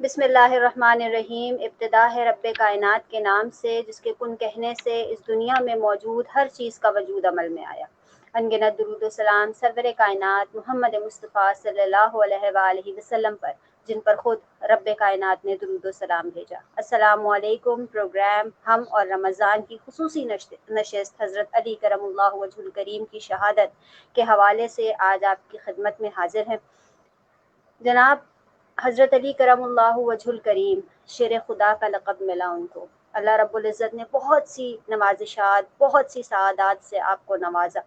بسم اللہ الرحمن الرحیم. ابتدا ہے رب کائنات کے نام سے جس کے کن کہنے سے اس دنیا میں موجود ہر چیز کا وجود عمل میں آیا. انگنت درود و سلام سرور کائنات محمد مصطفیٰ صلی اللہ علیہ وآلہ وسلم پر جن پر خود رب کائنات نے درود و سلام بھیجا. السلام علیکم. پروگرام ہم اور رمضان کی خصوصی نشست حضرت علی کرم اللہ وجہ الکریم کی شہادت کے حوالے سے آج آپ کی خدمت میں حاضر ہیں. جناب حضرت علی کرم اللہ وجہ الکریم شیر خدا کا لقب ملا ان کو. اللہ رب العزت نے بہت سی نوازشات بہت سی سعادات سے آپ کو نوازا.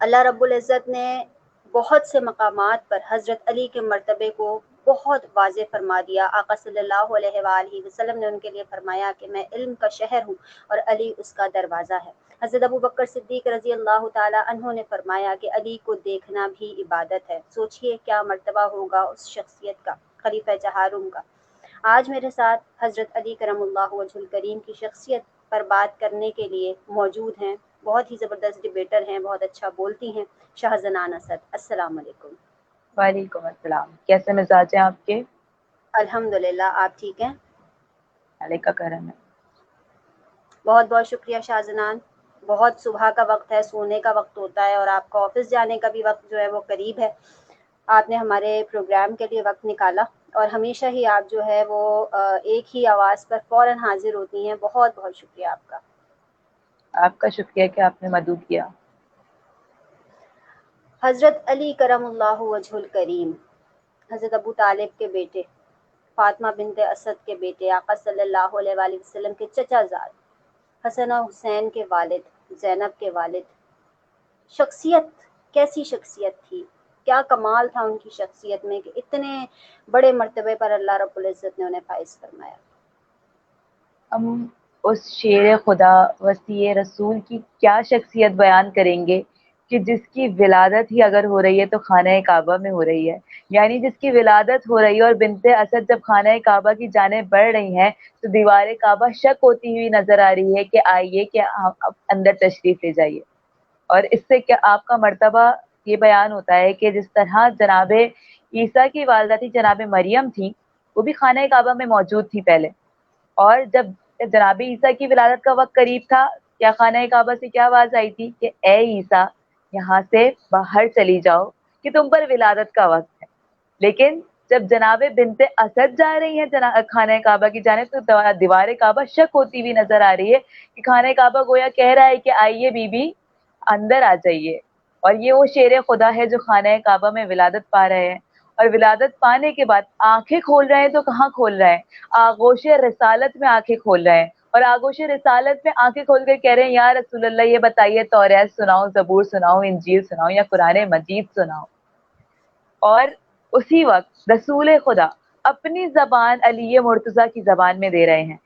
اللہ رب العزت نے بہت سے مقامات پر حضرت علی کے مرتبے کو بہت واضح فرما دیا. آقا صلی اللہ علیہ وآلہ وسلم نے ان کے لیے فرمایا کہ میں علم کا شہر ہوں اور علی اس کا دروازہ ہے. حضرت ابو بکر صدیق رضی اللہ تعالی عنہ نے فرمایا کہ علی کو دیکھنا بھی عبادت ہے. سوچئے کیا مرتبہ ہوگا اس شخصیت کا، خلیفہ چہارم کا. آج میرے ساتھ حضرت علی کرم اللہ وجہ الکریم کی شخصیت پر بات کرنے کے لیے موجود ہیں. بہت ہی زبردست ڈیبیٹر ہیں، بہت اچھا بولتی ہیں، شاہزنان اسد. السلام علیکم. وعلیکم السلام. کیسے مزاج ہیں آپ کے؟ الحمدللہ. آپ ٹھیک ہیں؟ اللہ کا کرم ہے. بہت بہت شکریہ شاہزنان. بہت صبح کا وقت ہے، سونے کا وقت ہوتا ہے اور آپ کا آفس جانے کا بھی وقت جو ہے وہ قریب ہے. آپ نے ہمارے پروگرام کے لیے وقت نکالا اور ہمیشہ ہی آپ جو ہے وہ ایک ہی آواز پر فوراً حاضر ہوتی ہیں. بہت بہت شکریہ آپ کا. آپ کا شکریہ کہ آپ نے مدعو کیا. حضرت علی کرم اللہ وجہ الکریم حضرت ابو طالب کے بیٹے، فاطمہ بنت اسد کے بیٹے، آقا صلی اللہ علیہ وآلہ وسلم کے چچا زاد، حسن و حسین کے والد، زینب کے والد. شخصیت کیسی شخصیت تھی، کیا کمال تھا ان کی شخصیت میں کہ اتنے بڑے مرتبے پر اللہ رب العزت نے انہیں فائز فرمایا. ہم اس شیر خدا وسیع رسول کی کیا شخصیت بیان کریں گے کہ جس کی ولادت ہی اگر ہو رہی ہے تو خانہ کعبہ میں ہو رہی ہے. یعنی جس کی ولادت ہو رہی ہے اور بنت اسد جب خانہ کعبہ کی جانب بڑھ رہی ہیں تو دیوار کعبہ شک ہوتی ہوئی نظر آ رہی ہے کہ آئیے کہ آپ اندر تشریف لے جائیے. اور اس سے کیا آپ کا مرتبہ یہ بیان ہوتا ہے کہ جس طرح جناب عیسیٰ کی والدہ تھی جناب مریم تھی، وہ بھی خانہ کعبہ میں موجود تھی پہلے. اور جب جناب عیسیٰ کی ولادت کا وقت قریب تھا، کیا خانہ کعبہ سے کیا آواز آئی تھی کہ اے عیسیٰ یہاں سے باہر چلی جاؤ کہ تم پر ولادت کا وقت ہے. لیکن جب جناب بنت اسد جا رہی ہیں خانہ کعبہ کی جانب تو دیوار کعبہ شک ہوتی ہوئی نظر آ رہی ہے کہ خانہ کعبہ گویا کہہ رہا ہے کہ آئیے بی بی اندر آ جائیے. اور یہ وہ شیر خدا ہے جو خانہ کعبہ میں ولادت پا رہے ہیں. اور ولادت پانے کے بعد آنکھیں کھول رہے ہیں تو کہاں کھول رہے ہیں؟ آغوش رسالت میں آنکھیں کھول رہے ہیں. اور آغوش رسالت میں آنکھیں کھول کے کہہ رہے ہیں یا رسول اللہ یہ بتائیے توریت سناؤ، زبور سناؤ، انجیل سناؤ یا قرآن مجید سناؤ. اور اسی وقت رسول خدا اپنی زبان علی مرتضیٰ کی زبان میں دے رہے ہیں.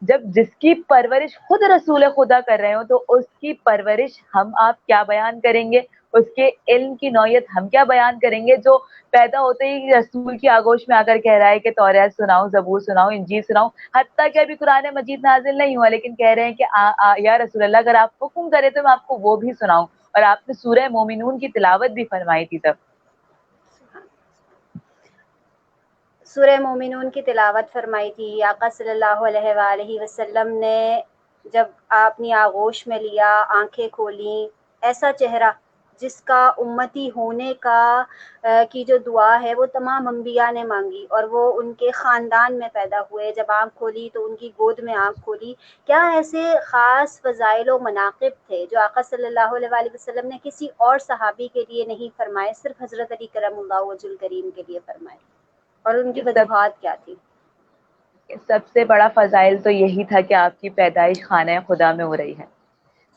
جب جس کی پرورش خود رسول خدا کر رہے ہوں تو اس کی پرورش ہم آپ کیا بیان کریں گے، اس کے علم کی نوعیت ہم کیا بیان کریں گے جو پیدا ہوتے ہی رسول کی آگوش میں آ کر کہہ رہا ہے کہ توریت سناؤ، زبور سناؤ، انجیل سناؤ. حتیٰ کہ ابھی قرآن مجید نازل نہیں ہوا لیکن کہہ رہے ہیں کہ یا رسول اللہ اگر آپ حکم کرے تو میں آپ کو وہ بھی سناؤں. اور آپ نے سورہ مومنون کی تلاوت بھی فرمائی تھی. تب سورہ مومنون کی تلاوت فرمائی تھی. آقا صلی اللہ علیہ وآلہ وسلم نے جب اپنی آغوش میں لیا، آنکھیں کھولیں، ایسا چہرہ جس کا امتی ہونے کی جو دعا ہے وہ تمام انبیاء نے مانگی اور وہ ان کے خاندان میں پیدا ہوئے. جب آنکھ کھولی تو ان کی گود میں آنکھ کھولی. کیا ایسے خاص فضائل و مناقب تھے جو آقا صلی اللہ علیہ وآلہ وسلم نے کسی اور صحابی کے لیے نہیں فرمائے، صرف حضرت علی کرم اللہ وجہ الکریم کے لیے فرمائے؟ اور ان کی وجوہات کیا تھی؟ سب سے بڑا فضائل تو یہی تھا کہ آپ کی پیدائش خانہ خدا میں ہو رہی ہے.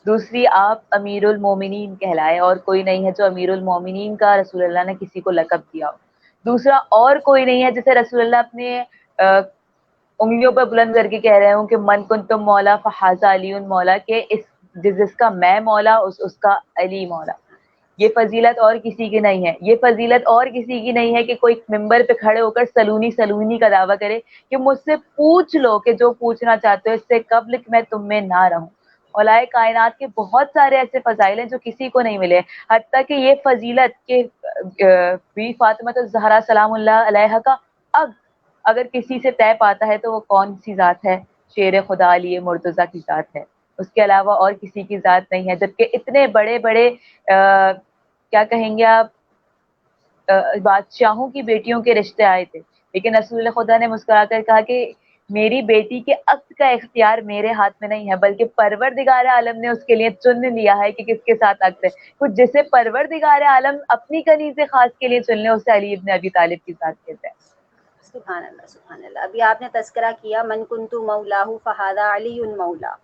دوسری، آپ امیر المومنین کہلائے اور کوئی نہیں ہے جو امیر المومنین کا رسول اللہ نے کسی کو لقب دیا ہو. دوسرا، اور کوئی نہیں ہے جسے رسول اللہ اپنے انگلیوں پر بلند کر کے کہہ رہے ہوں کہ من کنتم مولا فحاذا علی مولا، کہ جس کا میں مولا اس کا علی مولا. یہ فضیلت اور کسی کی نہیں ہے. یہ فضیلت اور کسی کی نہیں ہے کہ کوئی ممبر پہ کھڑے ہو کر سلونی کا دعویٰ کرے کہ مجھ سے پوچھ لو کہ جو پوچھنا چاہتے ہو اس سے قبل کہ میں تم میں نہ رہوں. اولائے کائنات کے بہت سارے ایسے فضائل ہیں جو کسی کو نہیں ملے. حتیٰ کہ یہ فضیلت کہ بی فاطمہ الزہرا سلام اللہ علیہا کا اب اگر کسی سے طے پاتا ہے تو وہ کون سی ذات ہے؟ شیر خدا علی مرتضیٰ کی ذات ہے، اس کے علاوہ اور کسی کی ذات نہیں ہے. جبکہ اتنے بڑے بڑے کیا کہیں گے آپ، بادشاہوں کی بیٹیوں کے رشتے آئے تھے، لیکن رسول خدا نے مسکرا کر کہا کہ میری بیٹی کے عقد کا اختیار میرے ہاتھ میں نہیں ہے، بلکہ پروردگار عالم نے اس کے لیے چن لیا ہے کہ کس کے ساتھ عقد ہے. کچھ جسے پروردگار عالم اپنی کنیز خاص کے لیے چن لے، اسے علی ابن ابی طالب کے ساتھ کہتے ہیں. سبحان اللہ سبحان اللہ. ابھی آپ نے تذکرہ کیا من کنت مولاہ فہذا علی مولا،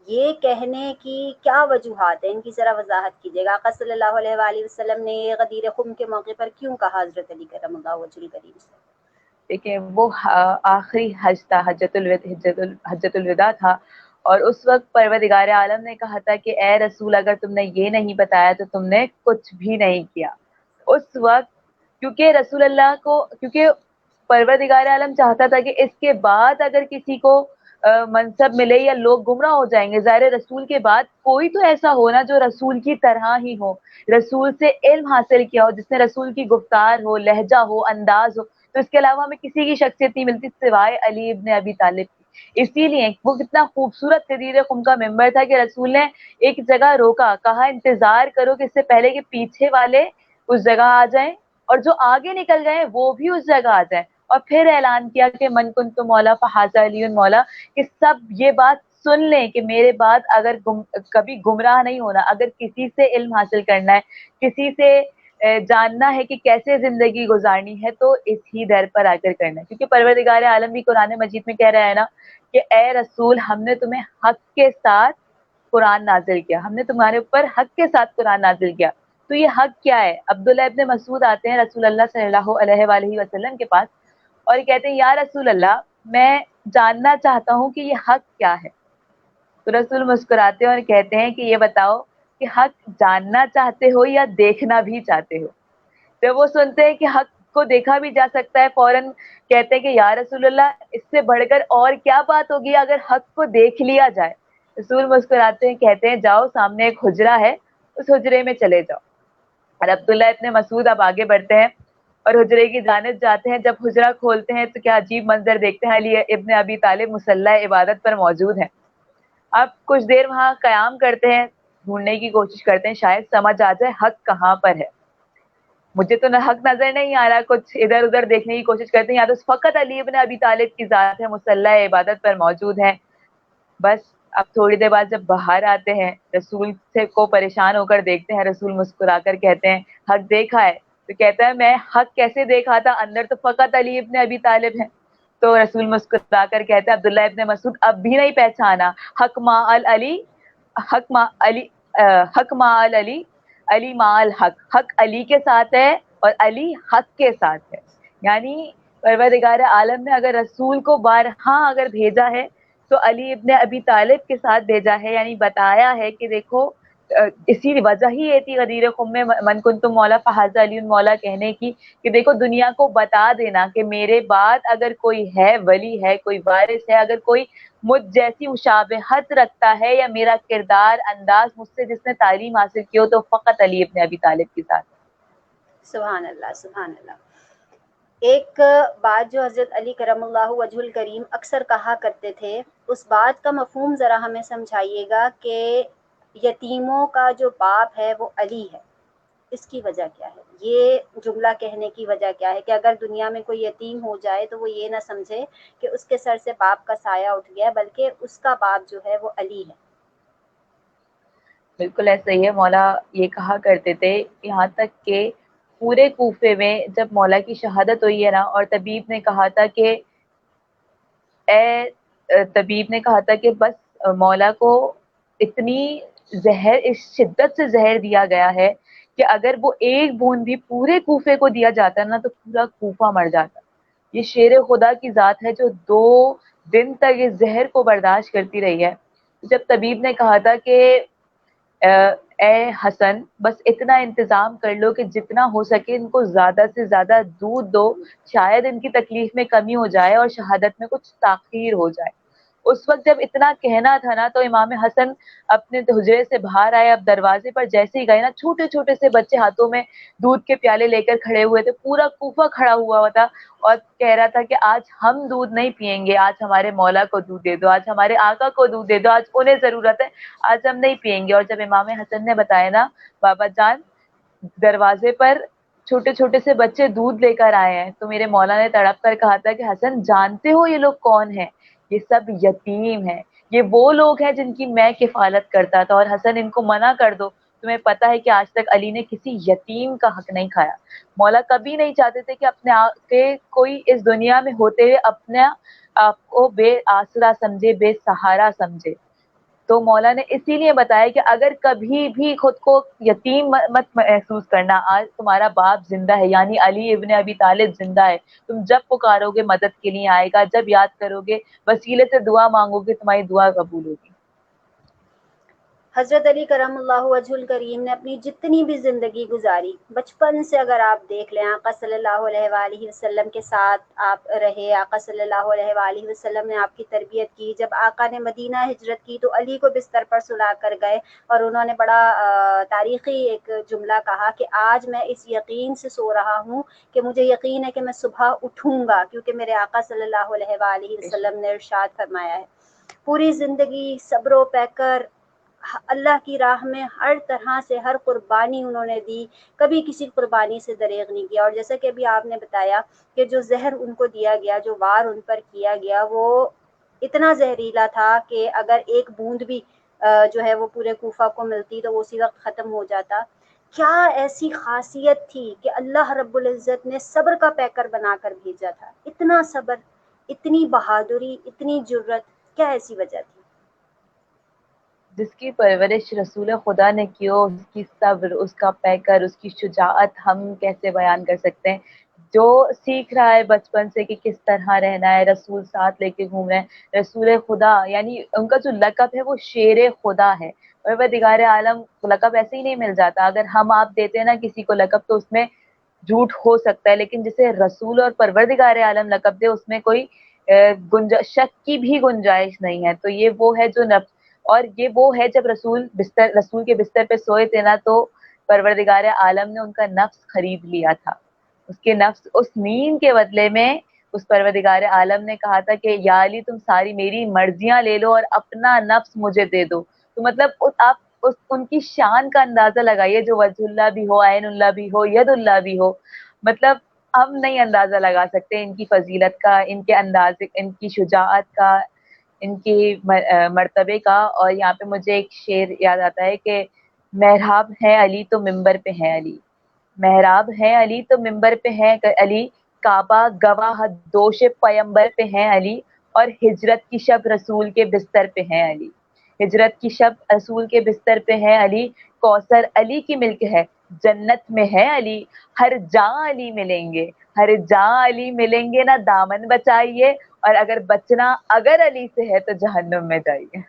یہ کہنے کی کیا وجوہات ہیں؟ ان کی ذرا وضاحت کیجیے گا. آقا صلی اللہ علیہ وآلہ وسلم نے غدیر خم کے موقع پر کیوں کہا حضرت علی کرم اللہ وجہ الکریم سے؟ دیکھیں وہ آخری حج تھا، حجۃ الوداع تھا، اور اس وقت پروردگار عالم نے کہا تھا کہ اے رسول اگر تم نے یہ نہیں بتایا تو تم نے کچھ بھی نہیں کیا. اس وقت کیونکہ رسول اللہ کو، کیونکہ پروردگار عالم چاہتا تھا کہ اس کے بعد اگر کسی کو منصب ملے یا لوگ گمراہ ہو جائیں گے، ظاہر رسول کے بعد کوئی تو ایسا ہونا جو رسول کی طرح ہی ہو، رسول سے علم حاصل کیا ہو، جس میں رسول کی گفتار ہو، لہجہ ہو، انداز ہو. تو اس کے علاوہ ہمیں کسی کی شخصیت نہیں ملتی سوائے علی ابن ابی طالب کی. اسی لیے وہ کتنا خوبصورت غدیر خم کا ممبر تھا کہ رسول نے ایک جگہ روکا، کہا انتظار کرو کہ اس سے پہلے کہ پیچھے والے اس جگہ آ جائیں اور جو آگے نکل گئے وہ بھی اس جگہ آ جائیں. اور پھر اعلان کیا کہ من کنت مولا فہذا علی مولا، کہ سب یہ بات سن لیں کہ میرے بعد اگر کبھی گمراہ نہیں ہونا، اگر کسی سے علم حاصل کرنا ہے، کسی سے جاننا ہے کہ کیسے زندگی گزارنی ہے، تو اسی در پر آ کر کرنا ہے. کیونکہ پروردگار عالم بھی قرآن مجید میں کہہ رہا ہے نا کہ اے رسول ہم نے تمہیں حق کے ساتھ قرآن نازل کیا، ہم نے تمہارے اوپر حق کے ساتھ قرآن نازل کیا. تو یہ حق کیا ہے؟ عبداللہ ابن مسعود آتے ہیں رسول اللہ صلی اللہ علیہ وآلہ وسلم کے پاس اور کہتے ہیں یا رسول اللہ میں جاننا چاہتا ہوں کہ یہ حق کیا ہے. تو رسول مسکراتے ہیں اور کہتے ہیں کہ یہ بتاؤ کہ حق جاننا چاہتے ہو یا دیکھنا بھی چاہتے ہو؟ تو وہ سنتے ہیں کہ حق کو دیکھا بھی جا سکتا ہے، فوراً کہتے ہیں کہ یا رسول اللہ اس سے بڑھ کر اور کیا بات ہوگی اگر حق کو دیکھ لیا جائے؟ رسول مسکراتے ہیں، کہتے ہیں جاؤ سامنے ایک حجرہ ہے، اس حجرے میں چلے جاؤ. اور عبداللہ ابن مسعود اب آگے بڑھتے ہیں اور حجرے کی جانب جاتے ہیں. جب حجرہ کھولتے ہیں تو کیا عجیب منظر دیکھتے ہیں، علی ابن ابی طالب مصلی عبادت پر موجود ہیں. اب کچھ دیر وہاں قیام کرتے ہیں، ڈھونڈنے کی کوشش کرتے ہیں شاید سمجھ آ جائے حق کہاں پر ہے. مجھے تو حق نظر نہیں آ رہا، کچھ ادھر ادھر دیکھنے کی کوشش کرتے ہیں، یا تو فقط علی ابن ابی طالب کی ذات ہے مصلی عبادت پر موجود ہے. بس اب تھوڑی دیر بعد جب باہر آتے ہیں رسول سے کو پریشان ہو کر دیکھتے ہیں، رسول مسکرا کر کہتے ہیں حق دیکھا ہے؟ تو کہتا ہے میں حق کیسے دیکھا تھا، اندر تو فقط علی ابن ابی طالب ہیں. تو رسول مسکرا کر کہتے ہیں عبداللہ ابن مسعود اب بھی نہیں پہچانا، حق ما علی، حق ما علی، حق ما علی، علی ما الحق، حق علی کے ساتھ ہے اور علی حق کے ساتھ ہے. یعنی پروردگار عالم نے اگر رسول کو بارہا اگر بھیجا ہے تو علی ابن ابی طالب کے ساتھ بھیجا ہے، یعنی بتایا ہے کہ دیکھو اسی وجہ ہی یہ تھی غدیر خم میں من کنتم مولا فہذا علی مولا کہنے کی کہ دیکھو دنیا کو بتا دینا کہ میرے بعد اگر کوئی ہے ولی ہے، کوئی وارث ہے، اگر کوئی مجھ جیسی مشابہت رکھتا ہے یا میرا کردار انداز مجھ سے جس نے تعلیم حاصل کی ہو تو فقط علی ابن ابی طالب کے ساتھ. سبحان اللہ سبحان اللہ. ایک بات جو حضرت علی کرم اللہ وجہ الکریم اکثر کہا کرتے تھے، اس بات کا مفہوم ذرا ہمیں سمجھائیے گا کہ یتیموں کا جو باپ ہے وہ علی ہے، اس کی وجہ کیا ہے؟ یہ جملہ کہنے کی وجہ کیا ہے کہ اگر دنیا میں کوئی یتیم ہو جائے تو وہ یہ نہ سمجھے کہ اس کے سر سے باپ کا سایہ اٹھ گیا، بلکہ اس کا باپ جو ہے وہ علی ہے. بالکل ایسا ہی ہے. مولا یہ کہا کرتے تھے، یہاں تک کہ پورے کوفے میں جب مولا کی شہادت ہوئی ہے نا اور طبیب نے کہا تھا کہ طبیب نے کہا تھا کہ بس مولا کو اتنی زہر، اس شدت سے زہر دیا گیا ہے کہ اگر وہ ایک بوند بھی پورے کوفے کو دیا جاتا نا تو پورا کوفہ مر جاتا. یہ شیر خدا کی ذات ہے جو 2 دن تک اس زہر کو برداشت کرتی رہی ہے. جب طبیب نے کہا تھا کہ اے حسن بس اتنا انتظام کر لو کہ جتنا ہو سکے ان کو زیادہ سے زیادہ دودھ دو، شاید ان کی تکلیف میں کمی ہو جائے اور شہادت میں کچھ تاخیر ہو جائے. اس وقت جب اتنا کہنا تھا نا، تو امام حسن اپنے حجرے سے باہر آئے. اب دروازے پر جیسے ہی گئے نا، چھوٹے چھوٹے سے بچے ہاتھوں میں دودھ کے پیالے لے کر کھڑے ہوئے تھے. پورا کوفہ کھڑا ہوا تھا اور کہہ رہا تھا کہ آج ہم دودھ نہیں پیئیں گے، آج ہمارے مولا کو دودھ دے دو، آج ہمارے آقا کو دودھ دے دو، آج انہیں ضرورت ہے، آج ہم نہیں پیئیں گے. اور جب امام حسن نے بتایا نا بابا جان دروازے پر چھوٹے چھوٹے سے بچے دودھ لے کر آئے ہیں، تو میرے مولا نے تڑپ کر کہا تھا کہ حسن جانتے ہو یہ لوگ کون ہیں؟ یہ سب یتیم ہیں، یہ وہ لوگ ہیں جن کی میں کفالت کرتا تھا، اور حسن ان کو منع کر دو. تمہیں پتا ہے کہ آج تک علی نے کسی یتیم کا حق نہیں کھایا. مولا کبھی نہیں چاہتے تھے کہ اپنے آپ کے کوئی اس دنیا میں ہوتے ہوئے اپنے آپ کو بے آسرا سمجھے، بے سہارا سمجھے. تو مولا نے اسی لیے بتایا کہ اگر کبھی بھی خود کو یتیم مت محسوس کرنا. آج تمہارا باپ زندہ ہے، یعنی علی ابن ابی طالب زندہ ہے. تم جب پکارو گے مدد کے لیے آئے گا، جب یاد کرو گے وسیلے سے دعا مانگو گے تمہاری دعا قبول ہوگی. حضرت علی کرم اللہ وجہ الکریم نے اپنی جتنی بھی زندگی گزاری، بچپن سے اگر آپ دیکھ لیں آقا صلی اللہ علیہ وآلہ وسلم کے ساتھ آپ رہے. آقا صلی اللہ علیہ وآلہ وسلم نے آپ کی تربیت کی. جب آقا نے مدینہ ہجرت کی تو علی کو بستر پر سلا کر گئے اور انہوں نے بڑا تاریخی ایک جملہ کہا کہ آج میں اس یقین سے سو رہا ہوں کہ مجھے یقین ہے کہ میں صبح اٹھوں گا، کیونکہ میرے آقا صلی اللہ علیہ وآلہ وسلم نے ارشاد فرمایا ہے. پوری زندگی صبر و پیکر اللہ کی راہ میں ہر طرح سے ہر قربانی انہوں نے دی، کبھی کسی قربانی سے دریغ نہیں کیا. اور جیسا کہ ابھی آپ نے بتایا کہ جو زہر ان کو دیا گیا، جو وار ان پر کیا گیا، وہ اتنا زہریلا تھا کہ اگر ایک بوند بھی جو ہے وہ پورے کوفہ کو ملتی تو وہ اسی وقت ختم ہو جاتا. کیا ایسی خاصیت تھی کہ اللہ رب العزت نے صبر کا پیکر بنا کر بھیجا تھا؟ اتنا صبر، اتنی بہادری، اتنی جرت، کیا ایسی وجہ تھی؟ جس کی پرورش رسول خدا نے کی ہو، اس کی صبر، اس کا پیکر، اس کی شجاعت ہم کیسے بیان کر سکتے ہیں. جو سیکھ رہا ہے بچپن سے کہ کس طرح رہنا ہے، رسول ساتھ لے کے گھوم رہے ہیں. رسول خدا یعنی ان کا جو لقب ہے وہ شیر خدا ہے. پروردگار عالم لقب ایسے ہی نہیں مل جاتا. اگر ہم آپ دیتے ہیں نا کسی کو لقب تو اس میں جھوٹ ہو سکتا ہے، لیکن جسے رسول اور پروردگار عالم لقب دے اس میں کوئی شک کی بھی گنجائش نہیں ہے. تو یہ وہ ہے جو نفس، اور یہ وہ ہے جب رسول کے بستر پہ سوئے تھے نا تو پروردگار عالم نے ان کا نفس خرید لیا تھا. اس کے نفس، اس نیند کے بدلے میں اس پروردگار عالم نے کہا تھا کہ یا علی تم ساری میری مرضیاں لے لو اور اپنا نفس مجھے دے دو. تو مطلب آپ ان کی شان کا اندازہ لگائیے، جو وجہ اللہ بھی ہو، عین اللہ بھی ہو، ید اللہ بھی ہو. مطلب ہم نہیں اندازہ لگا سکتے ان کی فضیلت کا، ان کے انداز، ان کی شجاعت کا، ان کی مرتبے کا. اور یہاں پہ مجھے ایک شعر یاد آتا ہے کہ محراب ہے علی تو ممبر پہ ہے علی، محراب ہے علی تو ممبر پہ ہے علی، کعبہ گواہ دوش پیمبر پہ ہے علی، اور ہجرت کی شب رسول کے بستر پہ ہے علی. ہجرت کی شب رسول کے بستر پہ ہے علی، کوثر علی کی ملک ہے، جنت میں ہے علی، ہر جاں علی ملیں گے، ہر جاں علی ملیں گے، نہ دامن بچائیے، اور اگر بچنا اگر علی سے ہے تو جہنم میں جائیے.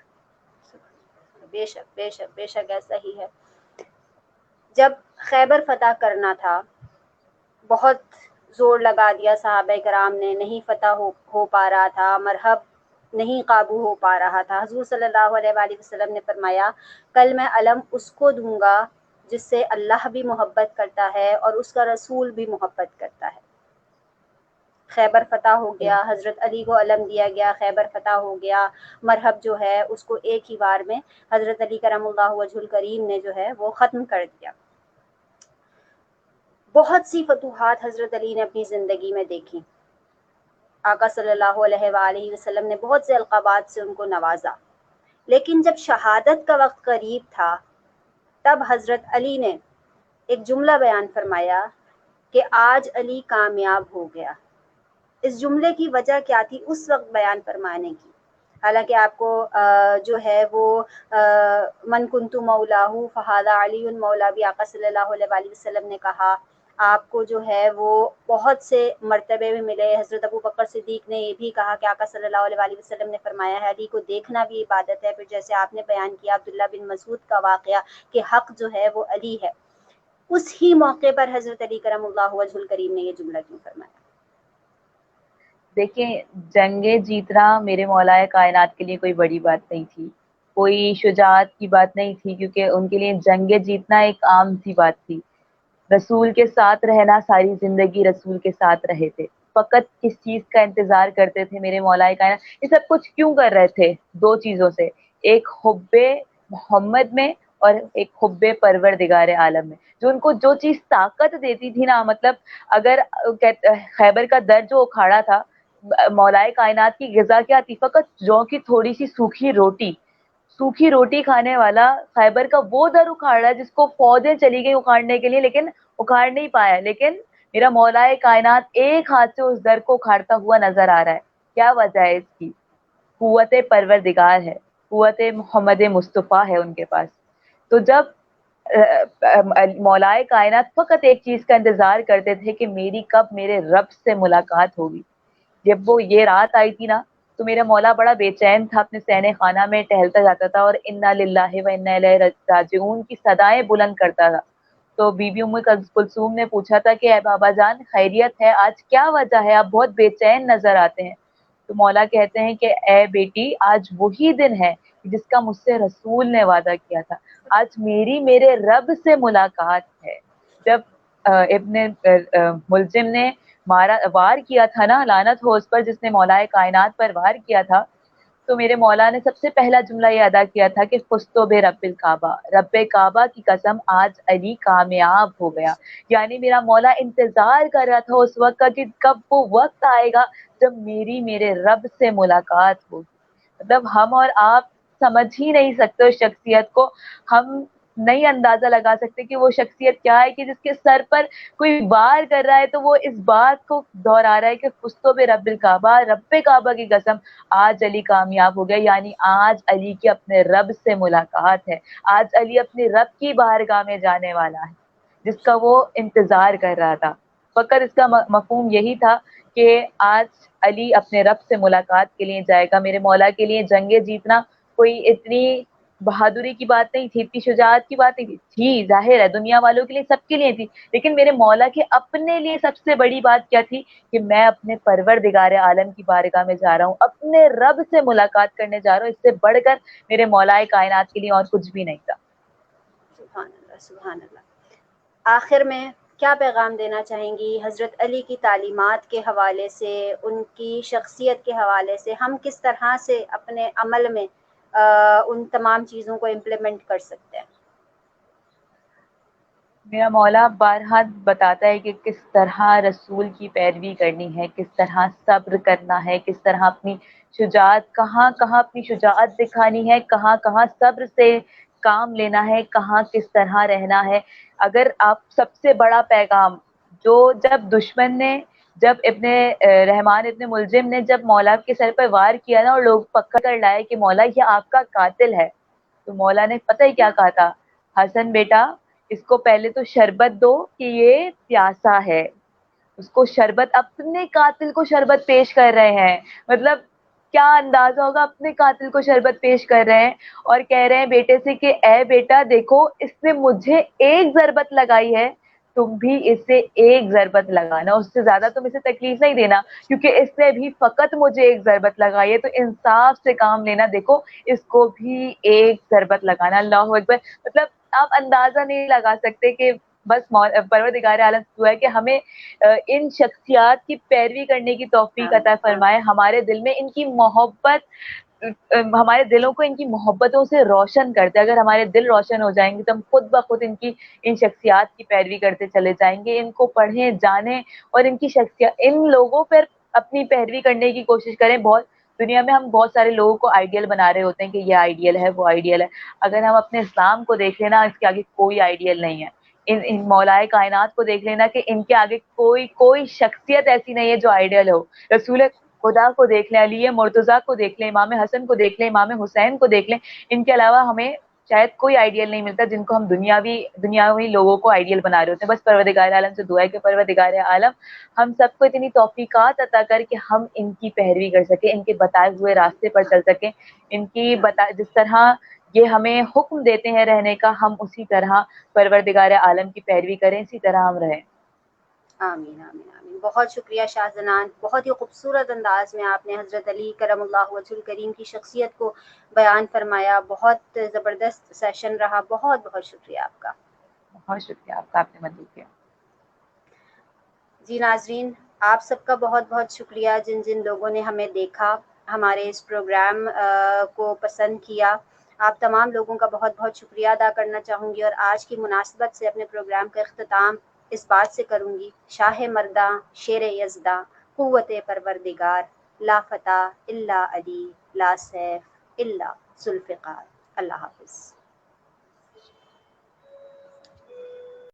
بے شک بے شک بے شک ایسا ہی ہے. جب خیبر فتح کرنا تھا، بہت زور لگا دیا صحابہ کرام نے، نہیں فتح ہو پا رہا تھا، مرحب نہیں قابو ہو پا رہا تھا. حضور صلی اللہ علیہ وآلہ وسلم نے فرمایا کل میں علم اس کو دوں گا جس سے اللہ بھی محبت کرتا ہے اور اس کا رسول بھی محبت کرتا ہے. خیبر فتح ہو گیا، حضرت علی کو علم دیا گیا، خیبر فتح ہو گیا. مرحب جو ہے اس کو ایک ہی بار میں حضرت علی کرم اللہ وجہ الکریم نے جو ہے وہ ختم کر دیا. بہت سی فتوحات حضرت علی نے اپنی زندگی میں دیکھی. آقا صلی اللہ علیہ وآلہ وسلم نے بہت سے القابات سے ان کو نوازا، لیکن جب شہادت کا وقت قریب تھا تب حضرت علی نے ایک جملہ بیان فرمایا کہ آج علی کامیاب ہو گیا. اس جملے کی وجہ کیا تھی اس وقت بیان فرمانے کی؟ حالانکہ آپ کو جو ہے وہ من کنت مولاہ فہذا علی مولا بھی آقا صلی اللہ علیہ وآلہ وسلم نے کہا. آپ کو جو ہے وہ بہت سے مرتبے میں ملے. حضرت ابو بکر صدیق نے یہ بھی کہا کہ آقا صلی اللہ علیہ وآلہ وسلم نے فرمایا ہے علی کو دیکھنا بھی عبادت ہے. پھر جیسے آپ نے بیان کیا عبداللہ بن مسعود کا واقعہ کہ حق جو ہے وہ علی ہے، اس ہی موقع پر حضرت علی کرم اللہ وجہ الکریم نے یہ جملہ کیوں فرمایا؟ دیکھیں جنگیں جیتنا میرے مولا کائنات کے لیے کوئی بڑی بات نہیں تھی، کوئی شجاعت کی بات نہیں تھی، کیونکہ ان کے لیے جنگیں جیتنا ایک عام سی بات تھی۔ رسول کے ساتھ رہنا، ساری زندگی رسول کے ساتھ رہے تھے، فقط کس چیز کا انتظار کرتے تھے میرے مولا کائنات، یہ سب کچھ کیوں کر رہے تھے؟ دو چیزوں سے، ایک حب محمد میں اور ایک حب پروردگار عالم میں، جو ان کو جو چیز طاقت دیتی تھی نا، مطلب اگر خیبر کا در جو اکھاڑا تھا، مولا کائنات کی غذا کیا تھی؟ فقط جو کی تھوڑی سی سوکھی روٹی کھانے والا خیبر کا وہ در اکھاڑا جس کو فوجیں چلی گئی اکھاڑنے کے لیے، لیکن اکھاڑ نہیں پایا۔ لیکن میرا مولا کائنات ایک ہاتھ سے اس در کو اکھاڑتا ہوا نظر آ رہا ہے۔ کیا وجہ ہے اس کی؟ قوت پروردگار ہے، قوت محمد مصطفیٰ ہے ان کے پاس۔ تو جب مولا کائنات فقط ایک چیز کا انتظار کرتے تھے کہ میری کب میرے رب سے ملاقات ہوگی، جب وہ یہ رات آئی تھی نا، تو میرا مولا بڑا بے چین تھا، اپنے سینے خانہ میں ٹہلتا جاتا تھا اور انا للہ و انا الیہ راجعون کی صدائیں بلند کرتا تھا۔ تو بی بی ام کلثوم نے پوچھا تھا کہ اے بابا جان خیریت ہے؟ آج کیا وجہ ہے؟ آپ بہت بے چین نظر آتے ہیں۔ تو مولا کہتے ہیں کہ اے بیٹی، آج وہی دن ہے جس کا مجھ سے رسول نے وعدہ کیا تھا، آج میرے رب سے ملاقات ہے۔ جب ابن ملجم نے وار کیا تھا نا، لعنت ہو اس پر جس نے مولا کائنات پر وار کیا تھا، تو میرے مولا نے سب سے پہلا جملہ یہ ادا کیا تھا کہ فستو بے رب الکعبہ، رب کعبہ کی قسم آج علی کامیاب ہو گیا۔ یعنی میرا مولا انتظار کر رہا تھا اس وقت کا کہ کب وہ وقت آئے گا جب میرے رب سے ملاقات ہوگی۔ مطلب ہم اور آپ سمجھ ہی نہیں سکتے اس شخصیت کو، ہم نہیں اندازہ لگا سکتے کہ وہ شخصیت کیا ہے کہ جس کے سر پر کوئی وار کر رہا ہے تو وہ اس بات کو دہرا رہا ہے کہ فستو بے رب الکعبہ، رب کعبہ کی قسم آج علی کامیاب ہو گیا۔ یعنی آج علی کی اپنے رب سے ملاقات ہے، آج علی اپنے رب کی بارگاہ میں جانے والا ہے، جس کا وہ انتظار کر رہا تھا۔ فقط اس کا مفہوم یہی تھا کہ آج علی اپنے رب سے ملاقات کے لیے جائے گا۔ میرے مولا کے لیے جنگیں جیتنا کوئی اتنی بہادری کی بات نہیں تھی، اتنی شجاعت کی بات نہیں تھی، ظاہر ہے دنیا والوں کے لیے، سب کے لیے تھی، لیکن میرے مولا کے اپنے لیے سب سے بڑی بات کیا تھی کہ میں اپنے پروردگار عالم کی بارگاہ میں جا رہا ہوں، اپنے رب سے ملاقات کرنے جا رہا ہوں۔ اس سے بڑھ کر میرے مولا کائنات کے لیے اور کچھ بھی نہیں تھا۔ سبحان اللہ، سبحان اللہ۔ آخر میں کیا پیغام دینا چاہیں گی حضرت علی کی تعلیمات کے حوالے سے، ان کی شخصیت کے حوالے سے؟ ہم کس طرح سے اپنے عمل میں ان تمام چیزوں کو امپلیمنٹ کر سکتے ہیں؟ میرا مولا بارہا بتاتا ہے کہ کس طرح رسول کی پیروی کرنی ہے، کس طرح صبر کرنا ہے، کس طرح اپنی شجاعت، کہاں کہاں اپنی شجاعت دکھانی ہے، کہاں کہاں صبر سے کام لینا ہے، کہاں کس طرح رہنا ہے۔ اگر آپ سب سے بڑا پیغام جو جب دشمن نے، جب ابن رحمان ابن ملجم نے جب مولا کے سر پر وار کیا نا اور لوگ پکڑ کر لائے کہ مولا یہ آپ کا قاتل ہے، تو مولا نے پتہ ہی کیا کہا تھا؟ حسن بیٹا اس کو پہلے تو شربت دو کہ یہ پیاسا ہے۔ اس کو شربت، اپنے قاتل کو شربت پیش کر رہے ہیں، مطلب کیا اندازہ ہوگا، اپنے قاتل کو شربت پیش کر رہے ہیں اور کہہ رہے ہیں بیٹے سے کہ اے بیٹا دیکھو اس نے مجھے ایک ضربت لگائی ہے، تم بھی اس سے ایک ضربت لگانا، اس سے زیادہ تم اسے تکلیف نہیں دینا، کیونکہ اس نے بھی فقط مجھے ایک ضربت لگائی ہے، تو انصاف سے کام لینا، دیکھو اس کو بھی ایک ضربت لگانا۔ اللہ اکبر۔ مطلب آپ اندازہ نہیں لگا سکتے کہ بس پروردگار عالم دعا ہے کہ ہمیں ان شخصیات کی پیروی کرنے کی توفیق عطا فرمائے، ہمارے دل میں ان کی محبت، ہمارے دلوں کو ان کی محبتوں سے روشن کرتے، اگر ہمارے دل روشن ہو جائیں گے تو ہم خود بخود ان شخصیات کی پیروی کرتے چلے جائیں گے، ان کو پڑھیں جانیں اور ان کی شخصیات، ان لوگوں پر اپنی پیروی کرنے کی کوشش کریں۔ بہت دنیا میں ہم بہت سارے لوگوں کو آئیڈیل بنا رہے ہوتے ہیں کہ یہ آئیڈیل ہے، وہ آئیڈیل ہے، اگر ہم اپنے اسلام کو دیکھ لینا اس کے آگے کوئی آئیڈیل نہیں ہے۔ ان مولا کائنات کو دیکھ لینا کہ ان کے آگے کوئی شخصیت ایسی نہیں ہے جو آئیڈیل ہو۔ رسول خدا کو دیکھ لیں، علی مرتضیٰ کو دیکھ لیں، امام حسن کو دیکھ لیں، امام حسین کو دیکھ لیں، ان کے علاوہ ہمیں شاید کوئی آئیڈیل نہیں ملتا جن کو ہم دنیاوی لوگوں کو آئیڈیل بنا رہے ہوتے ہیں۔ بس پروردگار عالم سے دعا ہے کہ پروردگار عالم ہم سب کو اتنی توفیقات عطا کر کہ ہم ان کی پیروی کر سکیں، ان کے بتائے ہوئے راستے پر چل سکیں، ان کی جس طرح یہ ہمیں حکم دیتے ہیں رہنے کا، ہم اسی طرح پروردگار عالم کی پیروی کریں، اسی طرح ہم رہیں۔ آمین آمین آمین۔ بہت شکریہ شاہ زنان، بہت ہی خوبصورت انداز میں آپ نے حضرت علی کرم اللہ وجہ الکریم کی شخصیت کو بیان فرمایا، بہت زبردست سیشن رہا، بہت بہت شکریہ آپ کا۔ بہت شکریہ آپ کا، آپ نے مدعو کیا۔ جی ناظرین، آپ سب کا بہت بہت شکریہ جن جن لوگوں نے ہمیں دیکھا، ہمارے اس پروگرام کو پسند کیا، آپ تمام لوگوں کا بہت بہت شکریہ ادا کرنا چاہوں گی، اور آج کی مناسبت سے اپنے پروگرام کا اختتام اس بات سے کروں گی، شاہ مرداں شیر یزداں قوت پروردگار، لا فتح الا علی، لا سیف الا ذوالفقار۔ اللہ حافظ۔